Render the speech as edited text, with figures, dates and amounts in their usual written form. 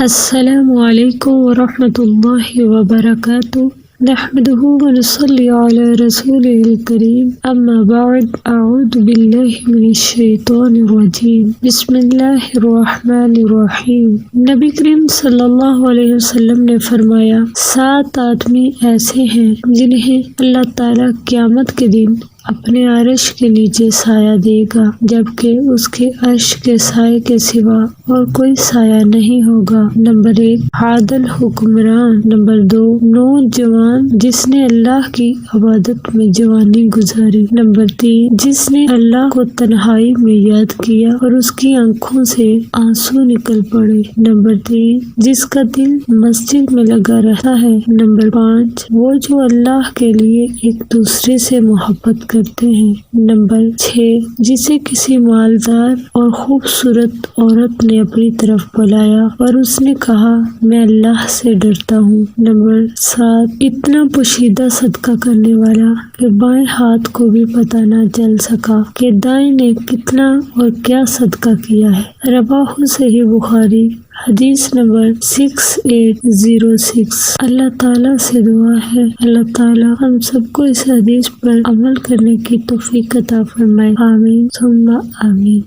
السلام علیکم ورحمۃ اللہ وبرکاتہ، نحمده ونصلي على رسوله الكريم، اما بعد، اعوذ باللہ من الشیطان الرجیم، بسم اللہ الرحمن الرحیم۔ نبی کریم صلی اللہ علیہ وسلم نے فرمایا، 7 آدمی ایسے ہیں جنہیں اللہ تعالیٰ قیامت کے دن اپنے عرش کے نیچے سایہ دے گا، جبکہ اس کے عرش کے سائے کے سوا اور کوئی سایہ نہیں ہوگا۔ نمبر 1، عادل حکمران۔ نمبر 2، نوجوان جس نے اللہ کی عبادت میں جوانی گزاری۔ نمبر 3، جس نے اللہ کو تنہائی میں یاد کیا اور اس کی آنکھوں سے آنسو نکل پڑے۔ نمبر 4، جس کا دل مسجد میں لگا رہتا ہے۔ نمبر 5، وہ جو اللہ کے لیے ایک دوسرے سے محبت کرتے ہیں۔ نمبر 6، جسے کسی مالدار اور خوبصورت عورت نے اپنی طرف بلایا اور اس نے کہا، میں اللہ سے ڈرتا ہوں۔ نمبر 7، اتنا پوشیدہ صدقہ کرنے والا کہ بائیں ہاتھ کو بھی پتہ نہ چل سکا کہ دائیں نے کتنا اور کیا صدقہ کیا ہے۔ رواہ صحیح بخاری، حدیث نمبر 6806۔ اللہ تعالیٰ سے دعا ہے، اللہ تعالیٰ ہم سب کو اس حدیث پر عمل کرنے کی توفیق عطا فرمائے۔ آمین ثم آمین۔